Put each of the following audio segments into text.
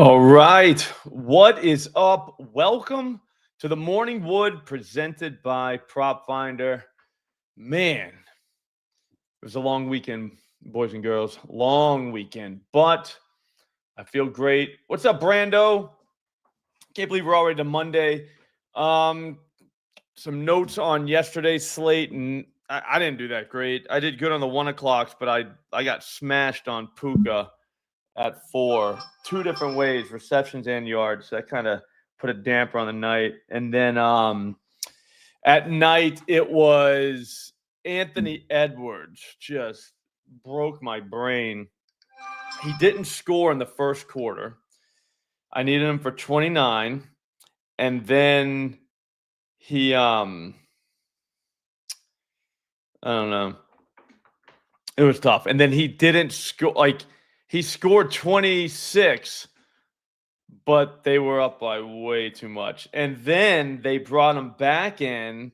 All right. What is up? Welcome to the Morning Wood presented by Prop Finder. Man, it was a long weekend, boys and girls. Long weekend, but I feel great. What's up, Brando? Can't believe we're already to Monday. Um, some notes on yesterday's slate, and I didn't do that great. I did good on the 1 o'clocks, but I got smashed on Puka at 4, two different ways, receptions and yards. So that kind of put a damper on the night. And then at night, it was Anthony Edwards. Just broke my brain. He didn't score in the first quarter. I needed him for 29. And then he, I don't know. It was tough. And then he didn't score. Like, he scored 26, but they were up by way too much. And then they brought him back in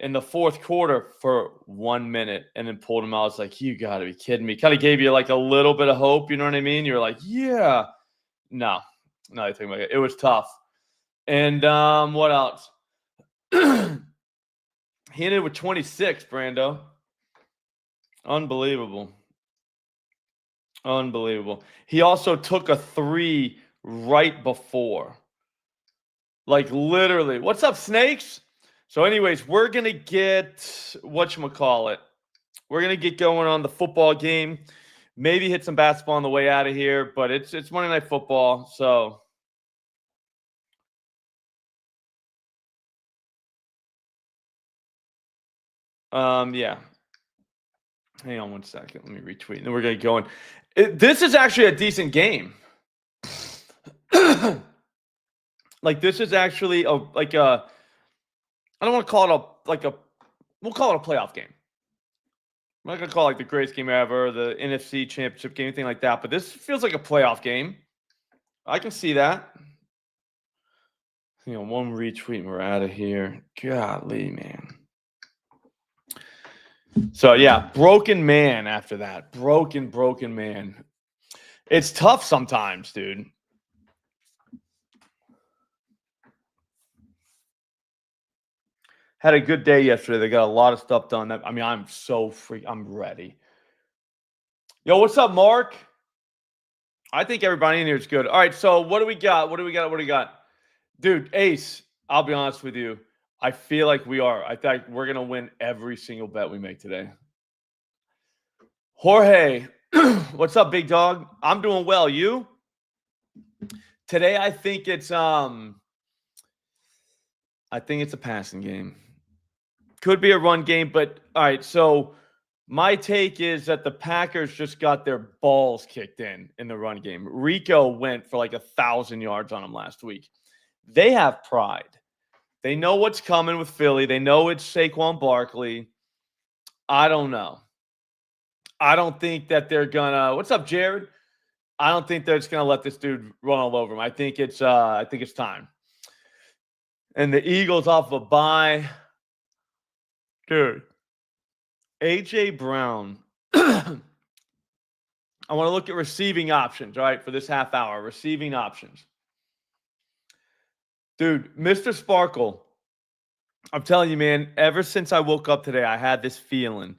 the fourth quarter for 1 minute and then pulled him out. It's like, you got to be kidding me. Kind of gave you like a little bit of hope. You know what I mean? You're like, yeah. No, I think about it. It was tough. And what else? He ended with 26, Brando. Unbelievable. He also took a 3 right before. Like, literally. What's up, Snakes? So anyways, we're going to get, whatchamacallit, we're going to get going on the football game. Maybe hit some basketball on the way out of here, but it's Monday Night Football, so. Yeah. Hang on 1 second. Let me retweet, and then we're going to go in. This is actually a decent game. Like, this is actually I don't want to call it we'll call it a playoff game. I'm not going to call it like the greatest game ever, the NFC Championship game, anything like that, but this feels like a playoff game. I can see that. One retweet and we're out of here. Golly, man. So, yeah, broken man after that. Broken man. It's tough sometimes, dude. Had a good day yesterday. They got a lot of stuff done. I'm ready. Yo, what's up, Mark? I think everybody in here is good. All right, so what do we got? Dude, Ace, I'll be honest with you. I feel like we are. I think we're going to win every single bet we make today. Jorge, what's up, big dog? I'm doing well. You? Today, I think it's a passing game. Could be a run game, but all right, so my take is that the Packers just got their balls kicked in the run game. Rico went for like 1,000 yards on them last week. They have pride. They know what's coming with Philly. They know it's Saquon Barkley. I don't know. I don't think that they're gonna. What's up, Jared? I don't think they're just gonna let this dude run all over him. I think it's time. And the Eagles off of a bye, dude. AJ Brown. I want to look at receiving options, all right, for this half hour. Receiving options. Dude, Mr. Sparkle, I'm telling you, man, ever since I woke up today, I had this feeling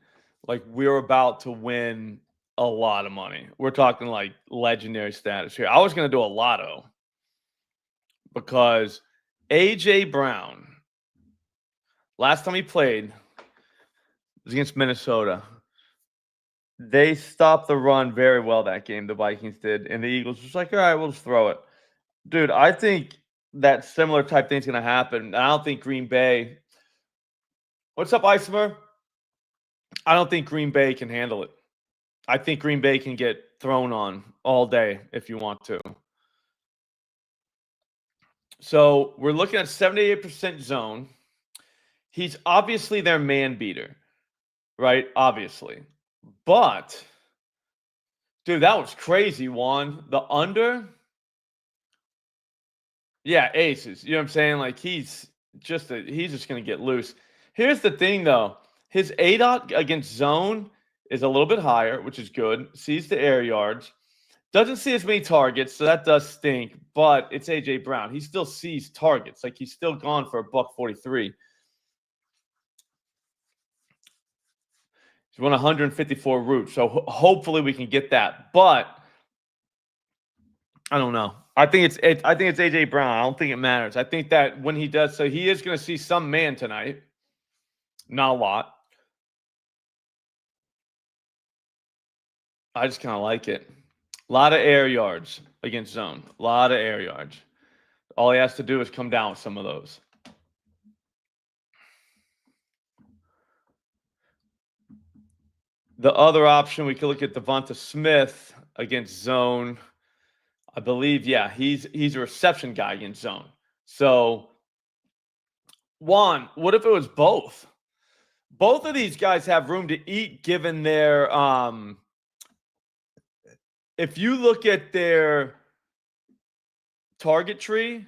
like we're about to win a lot of money. We're talking like legendary status here. I was going to do a lotto because AJ Brown, last time he played was against Minnesota. They stopped the run very well that game, the Vikings did, and the Eagles was like, all right, we'll just throw it. Dude, I think that similar type thing's going to happen. I don't think Green Bay – what's up, Isomer? I don't think Green Bay can handle it. I think Green Bay can get thrown on all day if you want to. So we're looking at 78% zone. He's obviously their man beater, right? Obviously. But, dude, that was crazy, Juan. The under – yeah, aces. You know what I'm saying? Like, he's just going to get loose. Here's the thing, though. His ADOT against zone is a little bit higher, which is good. Sees the air yards. Doesn't see as many targets, so that does stink. But it's AJ Brown. He still sees targets. Like, he's still gone for $143. He's won 154 routes, so hopefully we can get that. But I don't know. I think it's AJ Brown. I don't think it matters. I think that when he does, so he is going to see some man tonight. Not a lot. I just kind of like it. A lot of air yards against zone. A lot of air yards. All he has to do is come down with some of those. The other option, we could look at Devonta Smith against zone. I believe, yeah, he's a reception guy against zone. So, Juan, what if it was both? Both of these guys have room to eat given their if you look at their target tree,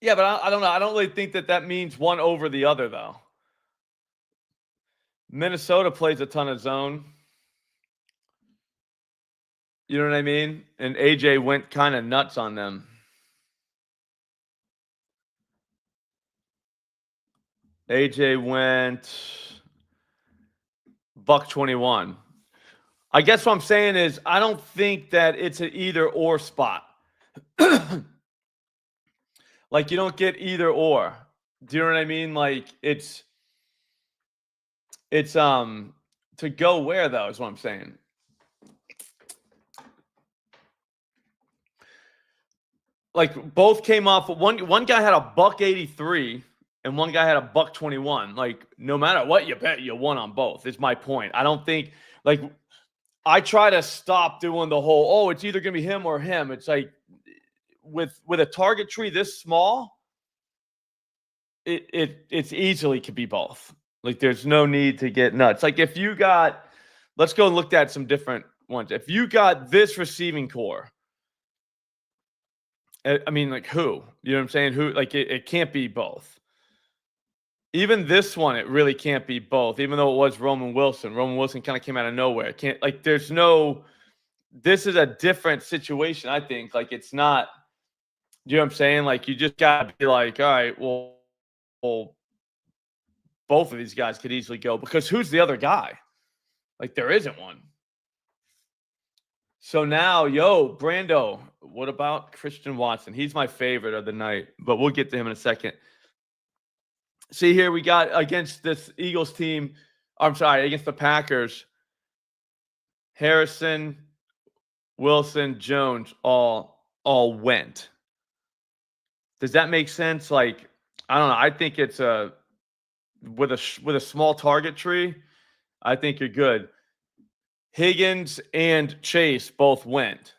yeah, but I don't know. I don't really think that means one over the other, though. Minnesota plays a ton of zone. You know what I mean? And AJ went kind of nuts on them. AJ went $121. I guess what I'm saying is I don't think that it's an either or spot. Like, you don't get either or. Do you know what I mean? Like, it's to go where, though, is what I'm saying. Like, both came off. One guy had a $183 and one guy had a $121. Like, no matter what you bet, you won on both. Is my point. I don't think, like, I try to stop doing the whole, oh, it's either gonna be him or him. It's like with a target tree this small, it's easily could be both. Like, there's no need to get nuts. Like, if you got, let's go and look at some different ones. If you got this receiving core, I mean, like, who? You know what I'm saying? Who? Like, it can't be both. Even this one, it really can't be both, even though it was Roman Wilson. Roman Wilson kind of came out of nowhere. It can't, like, there's no, this is a different situation, I think. Like, it's not, you know what I'm saying? Like, you just got to be like, all right, well, both of these guys could easily go because who's the other guy? Like, there isn't one. So now, Brando, what about Christian Watson? He's my favorite of the night, but we'll get to him in a second. See here, we got against this Eagles team. I'm sorry, against the Packers. Harrison, Wilson, Jones all went. Does that make sense? Like, I don't know. I think it's with a small target tree. I think you're good. Higgins and Chase both went.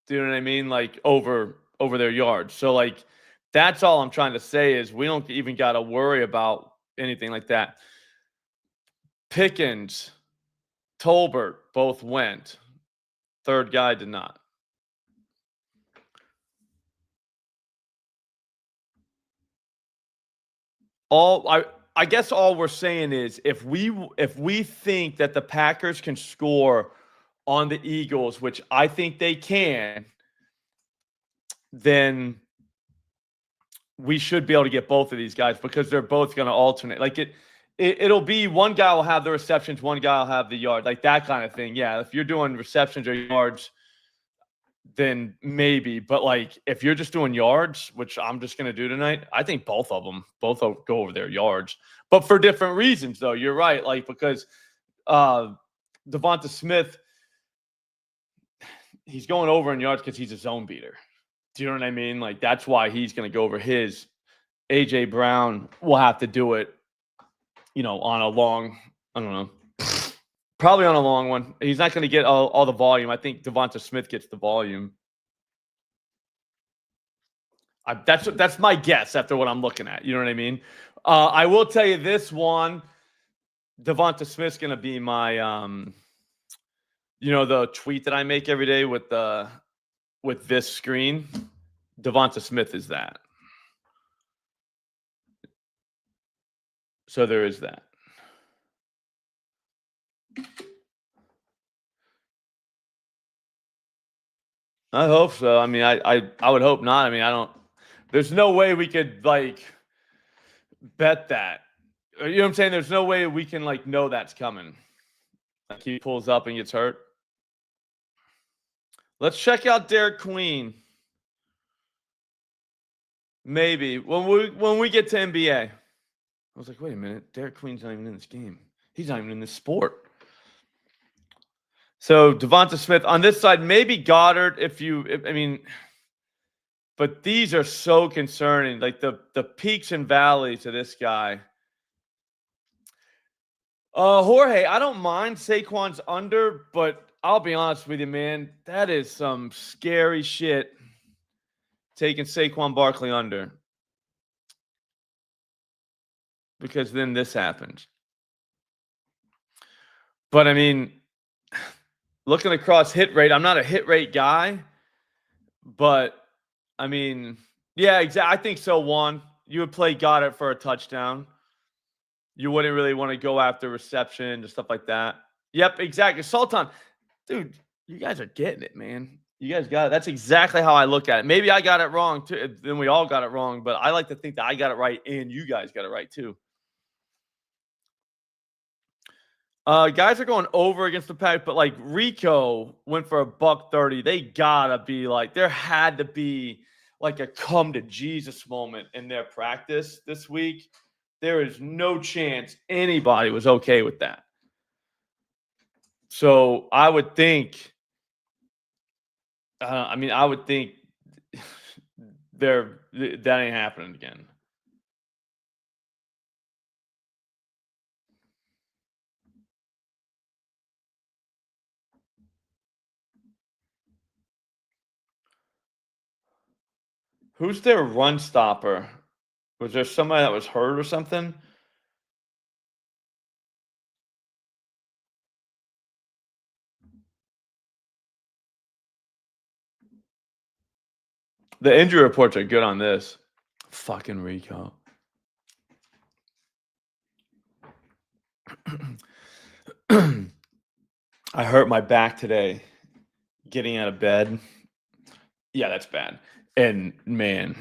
Do you know what I mean? Like, over their yards. So, like, that's all I'm trying to say is we don't even got to worry about anything like that. Pickens, Tolbert both went. Third guy did not. I guess all we're saying is if we think that the Packers can score on the Eagles, which I think they can, then we should be able to get both of these guys because they're both going to alternate. Like, it'll be one guy will have the receptions, one guy will have the yard, like that kind of thing. Yeah, if you're doing receptions or yards, then maybe. But, like, if you're just doing yards, which I'm just going to do tonight, I think both of them go over their yards. But for different reasons, though. You're right. Like, because Devonta Smith, he's going over in yards because he's a zone beater. Do you know what I mean? Like, that's why he's going to go over his. AJ Brown will have to do it, on a long, I don't know, probably on a long one. He's not going to get all the volume. I think Devonta Smith gets the volume. That's my guess after what I'm looking at. You know what I mean? I will tell you this one. Devonta Smith's going to be my, the tweet that I make every day with this screen. Devonta Smith is that. So there is that. I hope so. I mean, I would hope not. I mean, I don't. There's no way we could like bet that. You know what I'm saying? There's no way we can like know that's coming. Like he pulls up and gets hurt. Let's check out Derek Queen. Maybe when we get to NBA. I was like, wait a minute, Derek Queen's not even in this game. He's not even in this sport. So Devonta Smith on this side, maybe Goddard. I mean, but these are so concerning. Like the peaks and valleys of this guy. Jorge, I don't mind Saquon's under, but I'll be honest with you, man. That is some scary shit. Taking Saquon Barkley under. Because then this happens. But I mean, looking across hit rate, I'm not a hit rate guy, but I mean, yeah, exactly. I think so. One, you would play Goddard for a touchdown. You wouldn't really want to go after reception and stuff like that. Yep, exactly. Sultan, dude, you guys are getting it, man. You guys got it. That's exactly how I look at it. Maybe I got it wrong too. Then we all got it wrong, but I like to think that I got it right and you guys got it right too. Guys are going over against the Pack, but like Rico went for $130. They gotta be like, there had to be like a come to Jesus moment in their practice this week. There is no chance anybody was okay with that. So I would think, I would think that ain't happening again. Who's their run stopper? Was there somebody that was hurt or something? The injury reports are good on this. Fucking Rico. I hurt my back today getting out of bed. Yeah, that's bad. And man,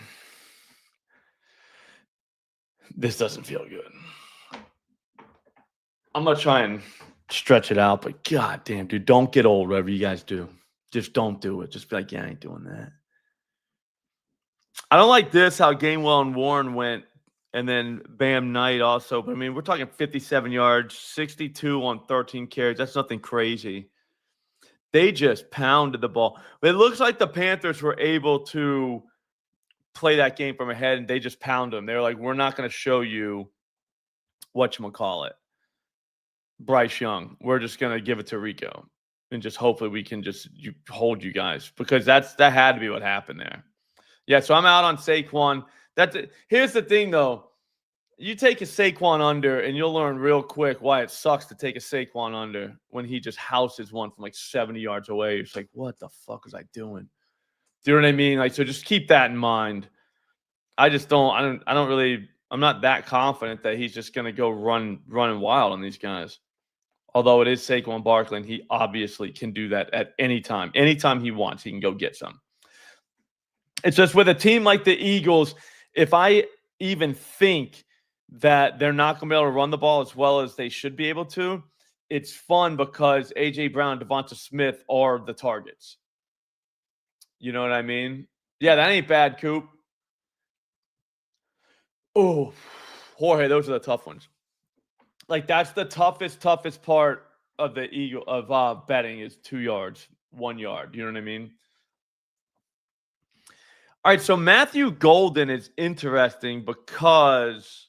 this doesn't feel good. I'm gonna try and stretch it out, but god damn, dude, don't get old, whatever you guys do. Just don't do it. Just be like, yeah, I ain't doing that. I don't like this, how Gainwell and Warren went, and then Bam Knight also. But I mean, we're talking 57 yards, 62 on 13 carries. That's nothing crazy. They just pounded the ball. It looks like the Panthers were able to play that game from ahead, and they just pound them. They're like, we're not going to show you whatchamacallit, Bryce Young. We're just going to give it to Rico, and just hopefully we can just hold you guys, because that had to be what happened there. Yeah, so I'm out on Saquon. Here's the thing, though. You take a Saquon under, and you'll learn real quick why it sucks to take a Saquon under when he just houses one from like 70 yards away. It's like, what the fuck was I doing? Do you know what I mean? Like, so just keep that in mind. I don't really, I'm not that confident that he's just going to go running wild on these guys. Although it is Saquon Barkley, and he obviously can do that at any time. Anytime he wants, he can go get some. It's just with a team like the Eagles, if I even think that they're not going to be able to run the ball as well as they should be able to, it's fun because A.J. Brown and Devonta Smith are the targets. You know what I mean? Yeah, that ain't bad, Coop. Oh, Jorge, those are the tough ones. Like, that's the toughest part of the Eagle of betting is 2 yards, 1 yard. You know what I mean? All right, so Matthew Golden is interesting because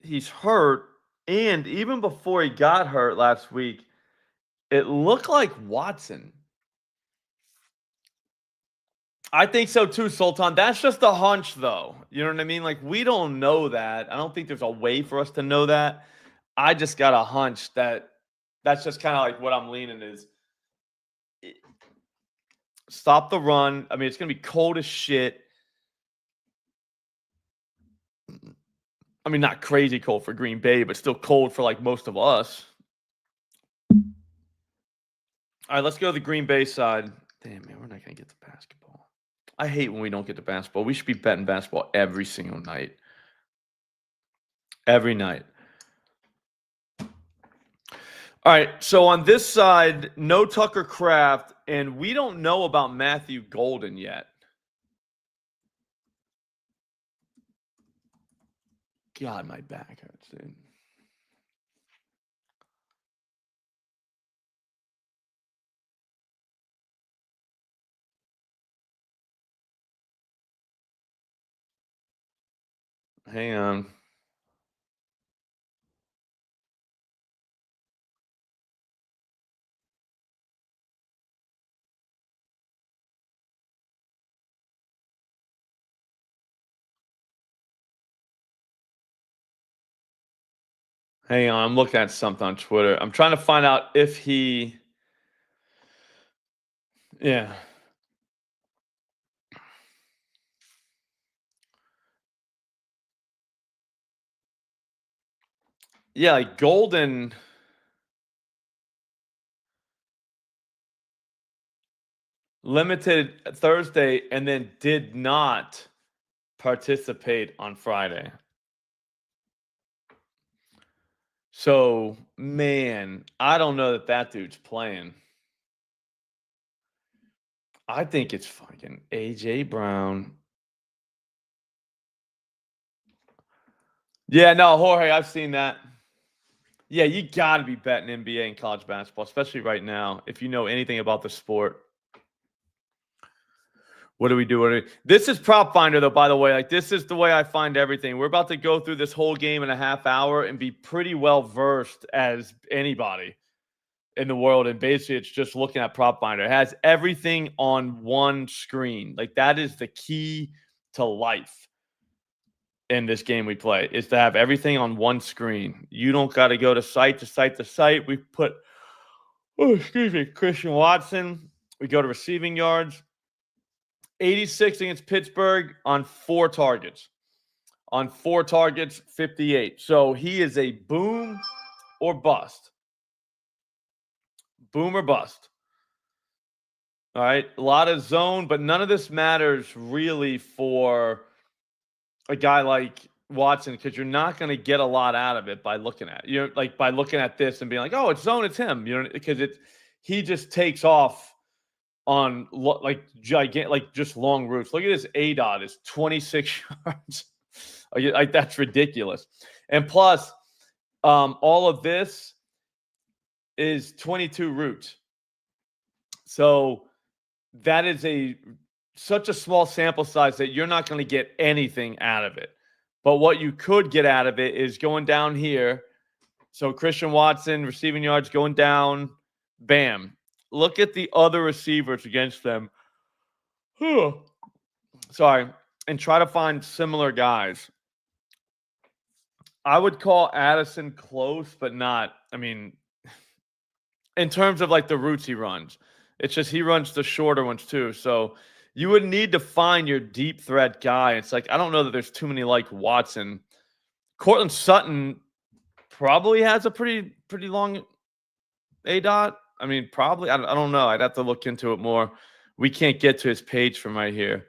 he's hurt, and even before he got hurt last week, it looked like Watson. I think so too, Sultan. That's just a hunch, though. You know what I mean? Like, we don't know that. I don't think there's a way for us to know that. I just got a hunch that that's just kind of like what I'm leaning is. Stop the run. I mean, it's going to be cold as shit. I mean, not crazy cold for Green Bay, but still cold for like most of us. All right, let's go to the Green Bay side. Damn, man, we're not going to get the basketball. I hate when we don't get the basketball. We should be betting basketball every single night. Every night. All right, so on this side, no Tucker Kraft, and we don't know about Matthew Golden yet. God, my back hurts, dude. Hang on. Hang on, I'm looking at something on Twitter. I'm trying to find out if he. Yeah. Yeah, like Golden. Limited Thursday and then did not participate on Friday. So, man, I don't know that dude's playing. I think it's fucking AJ Brown. Yeah, no, Jorge, I've seen that. Yeah, you got to be betting NBA and college basketball, especially right now, if you know anything about the sport. What do we do? This is Prop Finder, though, by the way. Like, this is the way I find everything. We're about to go through this whole game in a half hour and be pretty well versed as anybody in the world. And basically, it's just looking at Prop Finder. It has everything on one screen. Like, that is the key to life in this game we play, is to have everything on one screen. You don't got to go to site to site to site. We put, Christian Watson. We go to receiving yards. 86 against Pittsburgh on 4 targets. On 4 targets, 58. So he is a boom or bust. Boom or bust. All right. A lot of zone, but none of this matters really for a guy like Watson, because you're not going to get a lot out of it by looking at it. You know, like by looking at this and being like, oh, it's zone, it's him. You know, because he just takes off on like gigantic, like just long routes. Look at this ADOT is 26 yards. Like that's ridiculous. And plus, all of this is 22 routes. So that is such a small sample size that you're not going to get anything out of it. But what you could get out of it is going down here. So Christian Watson, receiving yards going down, bam. Look at the other receivers against them. Sorry. And try to find similar guys. I would call Addison close, but not, I mean, in terms of like the routes he runs. It's just he runs the shorter ones too. So you would need to find your deep threat guy. It's like, I don't know that there's too many like Watson. Cortland Sutton probably has a pretty long ADOT. I mean, probably. I don't know. I'd have to look into it more. We can't get to his page from right here.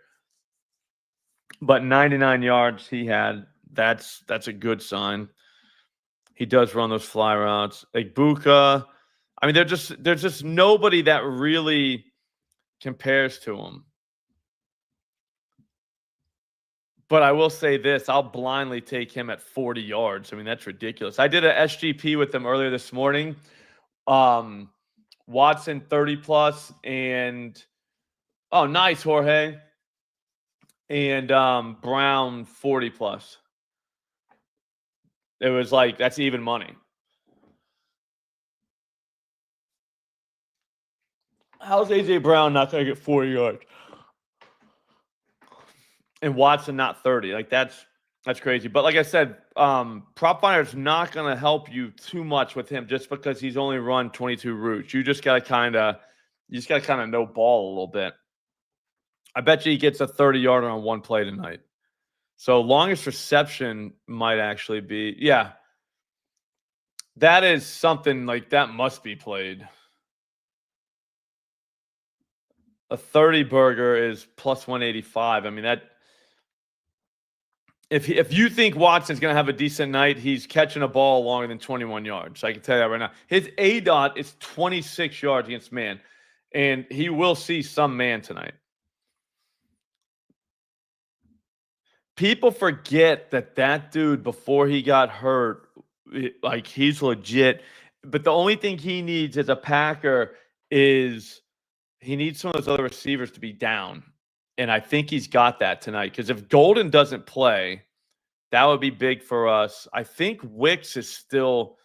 But 99 yards he had. That's a good sign. He does run those fly routes. Like Buka. I mean, there's just nobody that really compares to him. But I will say this, I'll blindly take him at 40 yards. I mean, that's ridiculous. I did a SGP with him earlier this morning. Watson 30 plus and nice, Jorge. And Brown 40 plus. It was like, that's even money. How's AJ Brown not going to get 40 yards? And Watson not 30. Like that's crazy. But like I said, Prop Finder is not going to help you too much with him just because he's only run 22 routes. You just got to kind of know ball a little bit. I bet you he gets a 30-yarder on one play tonight. So longest reception might actually be, yeah. That is something like that must be played. a 30 burger is plus 185. I mean, that if you think Watson's going to have a decent night, he's catching a ball longer than 21 yards. I can tell you that right now. His ADOT is 26 yards against man, and he will see some man tonight. People forget that dude, before he got hurt, like, he's legit. But the only thing he needs as a Packer is he needs some of those other receivers to be down. And I think he's got that tonight, because if Golden doesn't play, that would be big for us. I think Wicks is still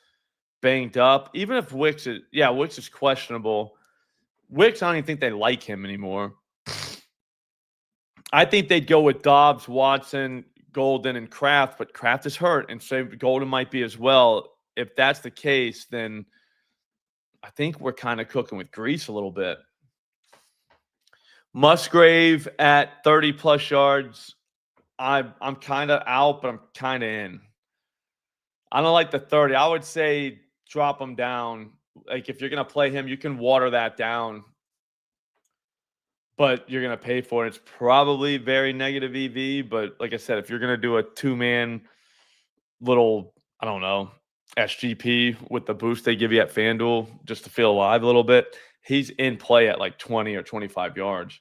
banged up. Even if Wicks is questionable. Wicks, I don't even think they like him anymore. I think they'd go with Dobbs, Watson, Golden, and Kraft, but Kraft is hurt, and so Golden might be as well. If that's the case, then I think we're kind of cooking with grease a little bit. Musgrave at 30-plus yards. I'm kind of out, but I'm kind of in. I don't like the 30. I would say drop him down. Like, if you're going to play him, you can water that down, but you're going to pay for it. It's probably very negative EV, but like I said, if you're going to do a two-man little, I don't know, SGP with the boost they give you at FanDuel just to feel alive a little bit, he's in play at like 20 or 25 yards.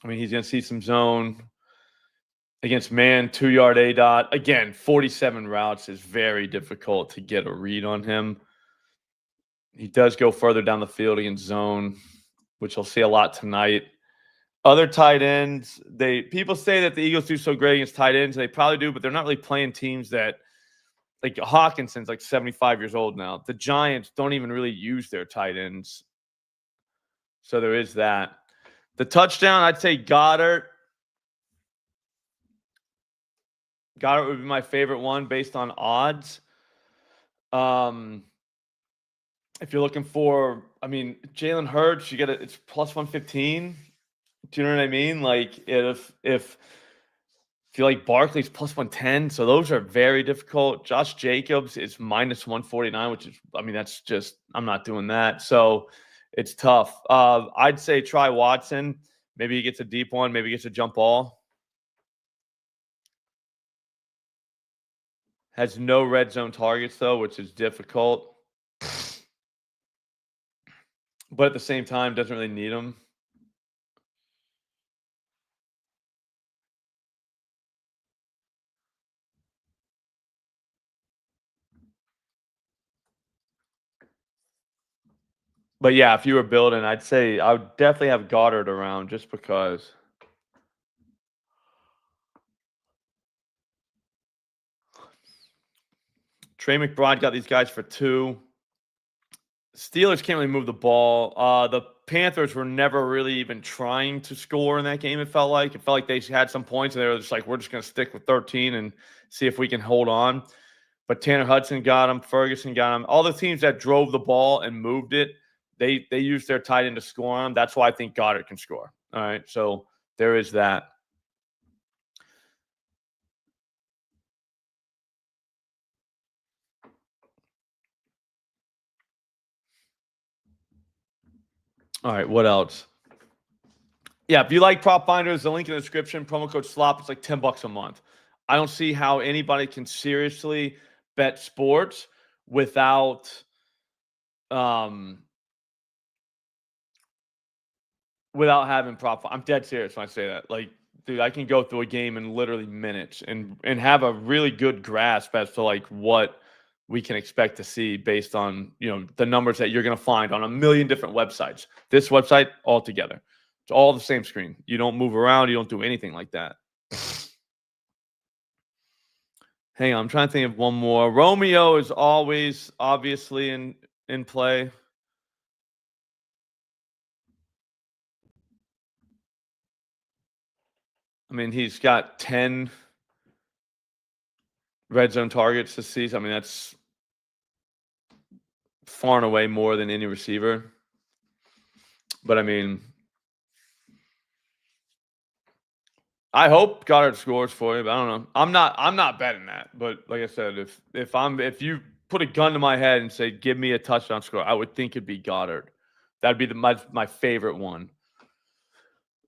I mean, he's going to see some zone against man, 2-yard ADOT. Again, 47 routes is very difficult to get a read on him. He does go further down the field against zone, which we'll see a lot tonight. Other tight ends, people say that the Eagles do so great against tight ends. They probably do, but they're not really playing teams that, like, Hawkinson's like 75 years old now. The Giants don't even really use their tight ends. So there is that. The touchdown, I'd say Goddard. Goddard would be my favorite one based on odds. If you're looking for, I mean, Jalen Hurts, it's plus 115. Do you know what I mean? Like, if you like Barkley's plus 110, so those are very difficult. Josh Jacobs is minus 149, which is, I mean, that's just, I'm not doing that. So it's tough. I'd say try Watson. Maybe he gets a deep one. Maybe he gets a jump ball. Has no red zone targets, though, which is difficult. But at the same time, doesn't really need them. But yeah, if you were building, I'd say I would definitely have Goddard around just because. Trey McBride got these guys for 2. Steelers can't really move the ball. The Panthers were never really even trying to score in that game, it felt like. It felt like they had some points, and they were just like, we're just going to stick with 13 and see if we can hold on. But Tanner Hudson got him. Ferguson got him. All the teams that drove the ball and moved it, they used their tight end to score on them. That's why I think Goddard can score. All right, so there is that. All right, what else? Yeah, if you like prop finders, the link in the description, promo code SLOP, it's like $10 a month. I don't see how anybody can seriously bet sports without having prop. I'm dead serious when I say that. Like, dude, I can go through a game in literally minutes and have a really good grasp as to like what we can expect to see based on, you know, the numbers that you're going to find on a million different websites. This website all together. It's all the same screen. You don't move around. You don't do anything like that. Hang on. I'm trying to think of one more. Romeo is always obviously in play. I mean, he's got 10 red zone targets this season. I mean, that's far and away more than any receiver. But I mean, I hope Goddard scores for you, but I don't know. I'm not betting that. But like I said, if you put a gun to my head and say, give me a touchdown score, I would think it'd be Goddard. That'd be my favorite one.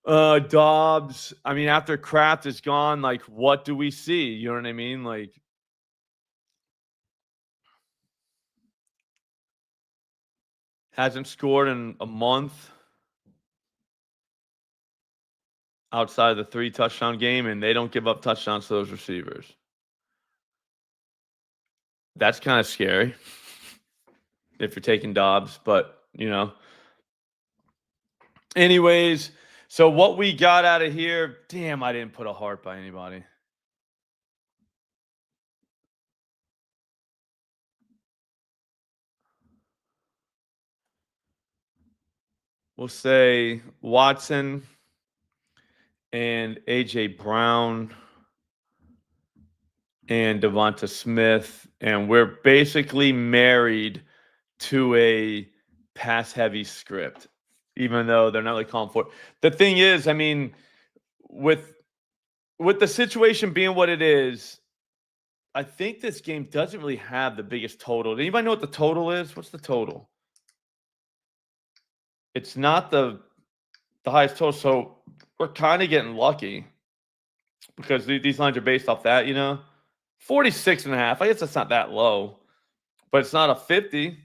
Dobbs. I mean, after Kraft is gone, like, what do we see? You know what I mean? Like, hasn't scored in a month outside of the 3-touchdown game, and they don't give up touchdowns to those receivers. That's kind of scary if you're taking Dobbs, but, you know. Anyways, so what we got out of here, damn, I didn't put a heart by anybody. We'll say Watson and A.J. Brown and Devonta Smith, and we're basically married to a pass-heavy script, even though they're not really calling for it. The thing is, I mean, with the situation being what it is, I think this game doesn't really have the biggest total. Does anybody know what the total is? What's the total? It's not the highest total, so we're kind of getting lucky because these lines are based off that, you know? 46.5. I guess that's not that low, but it's not a 50.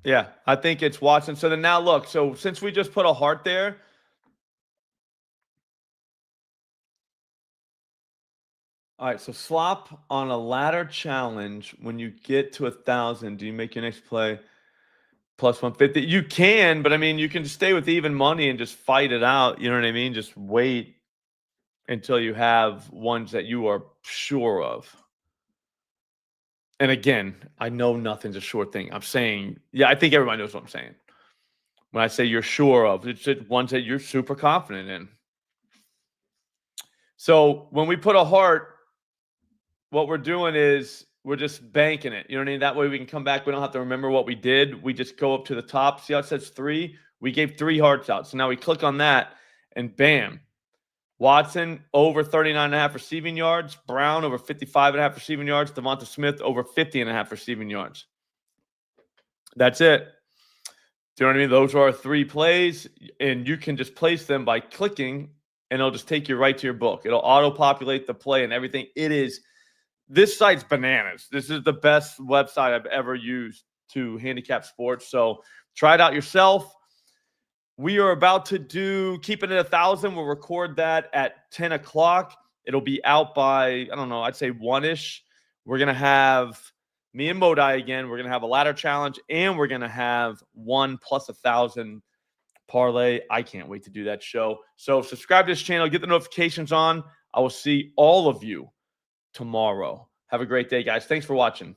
Yeah, I think it's Watson. So then now look, so since we just put a heart there, all right, so slop on a ladder challenge. When you get to 1,000, do you make your next play plus 150? You can, but I mean, you can stay with even money and just fight it out. You know what I mean? Just wait until you have ones that you are sure of. And again, I know nothing's a sure thing. I'm saying, yeah, I think everybody knows what I'm saying. When I say you're sure of, it's just ones that you're super confident in. So when we put a heart, what we're doing is we're just banking it. You know what I mean? That way we can come back. We don't have to remember what we did. We just go up to the top. See how it says 3? We gave 3 hearts out. So now we click on that and bam. Watson over 39.5 receiving yards. Brown over 55.5 receiving yards. Devonta Smith over 50.5 receiving yards. That's it. Do you know what I mean? Those are our 3 plays, and you can just place them by clicking, and it'll just take you right to your book. It'll auto-populate the play and everything. This site's bananas. This is the best website I've ever used to handicap sports. So try it out yourself. We are about to do Keeping It 1,000. We'll record that at 10 o'clock. It'll be out by, I don't know, I'd say 1-ish. We're going to have me and Modai again. We're going to have a ladder challenge, and we're going to have 1 plus 1,000 parlay. I can't wait to do that show. So subscribe to this channel. Get the notifications on. I will see all of you tomorrow. Have a great day, guys. Thanks for watching.